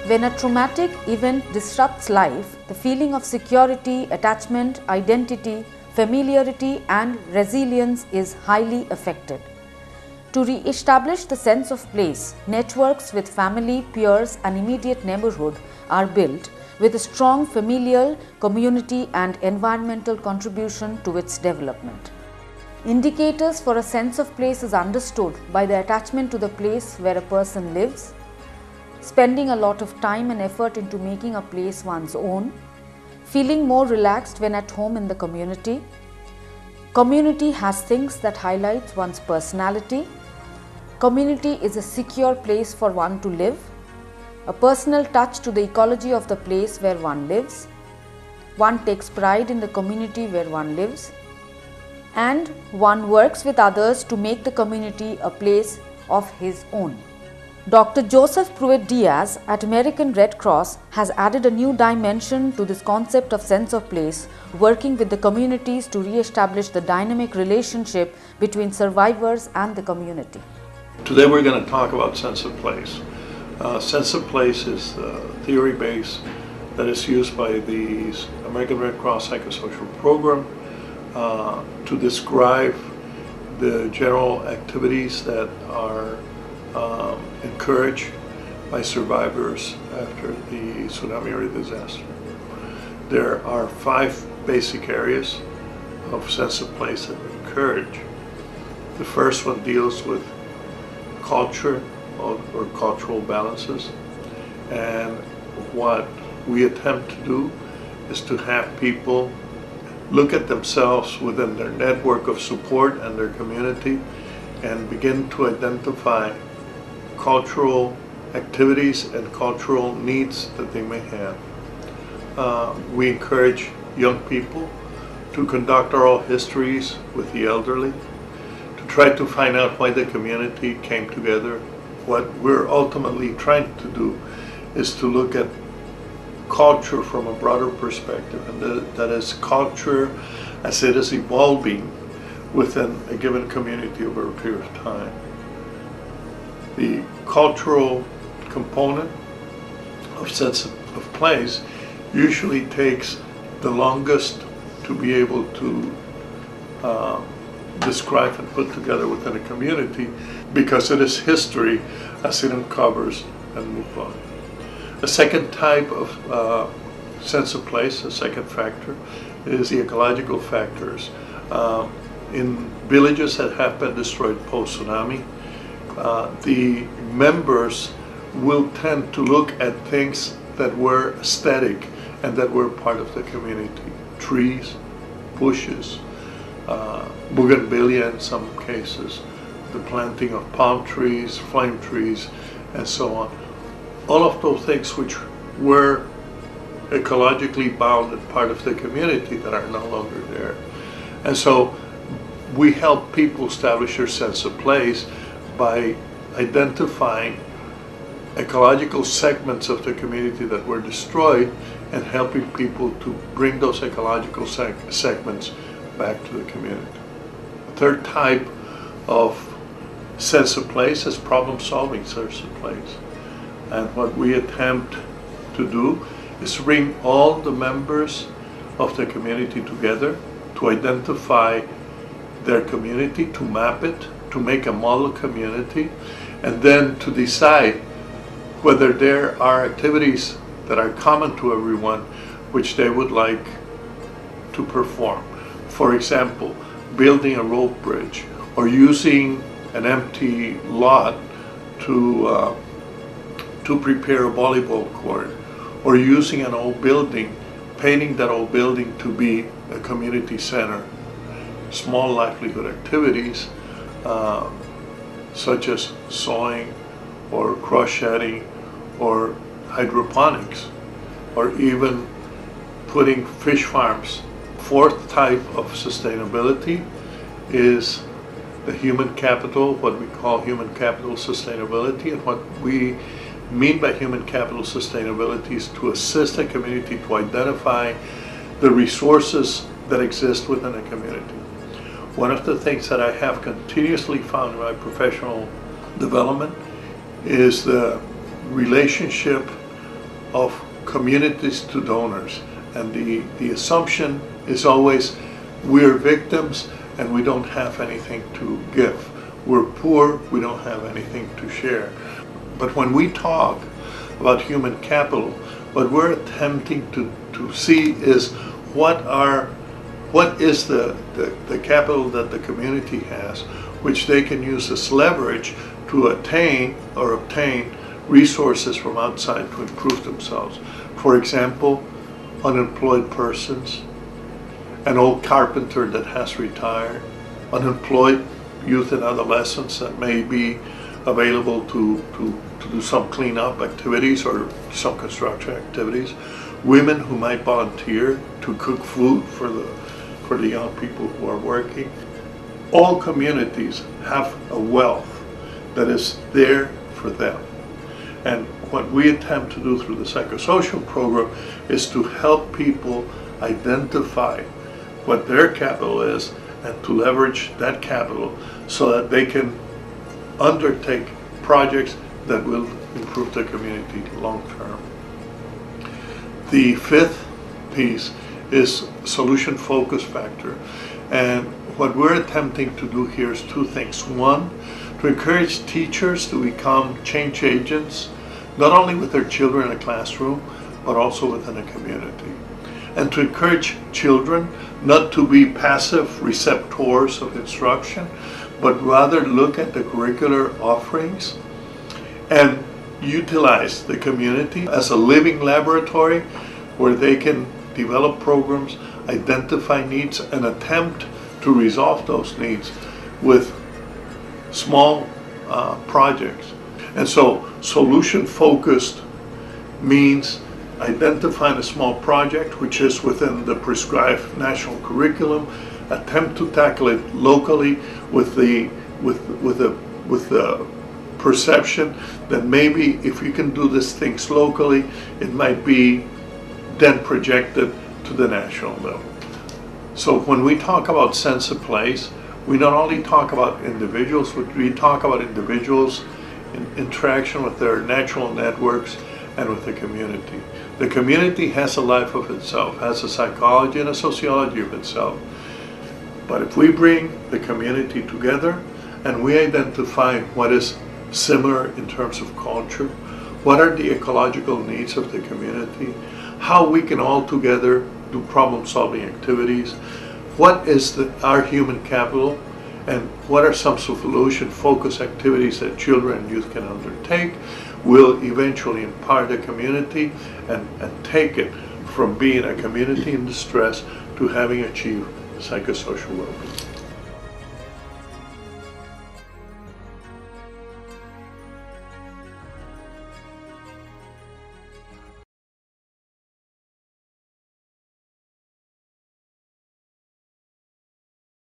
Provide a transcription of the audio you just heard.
When a traumatic event disrupts life, the feeling of security, attachment, identity, familiarity and resilience is highly affected. To re-establish the sense of place, networks with family, peers and immediate neighborhood are built with a strong familial, community and environmental contribution to its development. Indicators for a sense of place is understood by the attachment to the place where a person lives, spending a lot of time and effort into making a place one's own, feeling more relaxed when at home in the community. Community has things that highlight one's personality. Community is a secure place for one to live, a personal touch to the ecology of the place where one lives. One takes pride in the community where one lives, and one works with others to make the community a place of his own. Dr. Joseph Pruitt-Diaz at American Red Cross has added a new dimension to this concept of sense of place, working with the communities to re-establish the dynamic relationship between survivors and the community. Today we're going to talk about sense of place. Sense of place is the theory base that is used by the American Red Cross Psychosocial program to describe the general activities that are encouraged by survivors after the tsunami or disaster. There are 5 basic areas of sense of place that we encourage. The first one deals with culture or cultural balances, and what we attempt to do is to have people look at themselves within their network of support and their community and begin to identify cultural activities and cultural needs that they may have. We encourage young people to conduct oral histories with the elderly, to try to find out why the community came together. What we're ultimately trying to do is to look at culture from a broader perspective, and that is culture as it is evolving within a given community over a period of time. The cultural component of sense of place usually takes the longest to be able to describe and put together within a community, because it is history as it uncovers and moves on. A second type of sense of place, a second factor, is the ecological factors. In villages that have been destroyed post-tsunami, the members will tend to look at things that were aesthetic and that were part of the community. Trees, bushes, bougainvillea in some cases, the planting of palm trees, flame trees, and so on. All of those things which were ecologically bound and part of the community that are no longer there. And so we help people establish their sense of place by identifying ecological segments of the community that were destroyed and helping people to bring those ecological segments back to the community. The third type of sense of place is problem-solving sense of place. And what we attempt to do is bring all the members of the community together to identify their community, to map it, to make a model community, and then to decide whether there are activities that are common to everyone which they would like to perform. For example, building a rope bridge, or using an empty lot to prepare a volleyball court, or using an old building, painting that old building to be a community center. Small livelihood activities such as sewing or crocheting or hydroponics, or even putting fish farms. Fourth type of sustainability is the human capital, what we call human capital sustainability. And what we mean by human capital sustainability is to assist a community to identify the resources that exist within a community. One of the things that I have continuously found in my professional development is the relationship of communities to donors. And the assumption is always we're victims and we don't have anything to give. We're poor, we don't have anything to share. But when we talk about human capital, what we're attempting to see is what is the capital that the community has, which they can use as leverage to attain or obtain resources from outside to improve themselves. For example, unemployed persons, an old carpenter that has retired, unemployed youth and adolescents that may be available to do some cleanup activities or some construction activities, women who might volunteer to cook food for the young people who are working. All communities have a wealth that is there for them. And what we attempt to do through the psychosocial program is to help people identify what their capital is and to leverage that capital so that they can undertake projects that will improve the community long term. The fifth piece is solution focus factor. And what we're attempting to do here is two things. One, to encourage teachers to become change agents, not only with their children in a classroom, but also within a community. And to encourage children not to be passive receptors of instruction, but rather look at the curricular offerings and utilize the community as a living laboratory where they can develop programs, identify needs, and attempt to resolve those needs with small projects. And so solution-focused means identifying a small project which is within the prescribed national curriculum, attempt to tackle it locally with the perception that maybe if you can do these things locally, it might be then projected to the national level. So when we talk about sense of place, we not only talk about individuals, but we talk about individuals in interaction with their natural networks and with the community. The community has a life of itself, has a psychology and a sociology of itself. But if we bring the community together and we identify what is similar in terms of culture, what are the ecological needs of the community, how we can all together do problem-solving activities, what is our human capital, and what are some solution-focused activities that children and youth can undertake, will eventually empower the community and take it from being a community in distress to having achieved psychosocial well-being.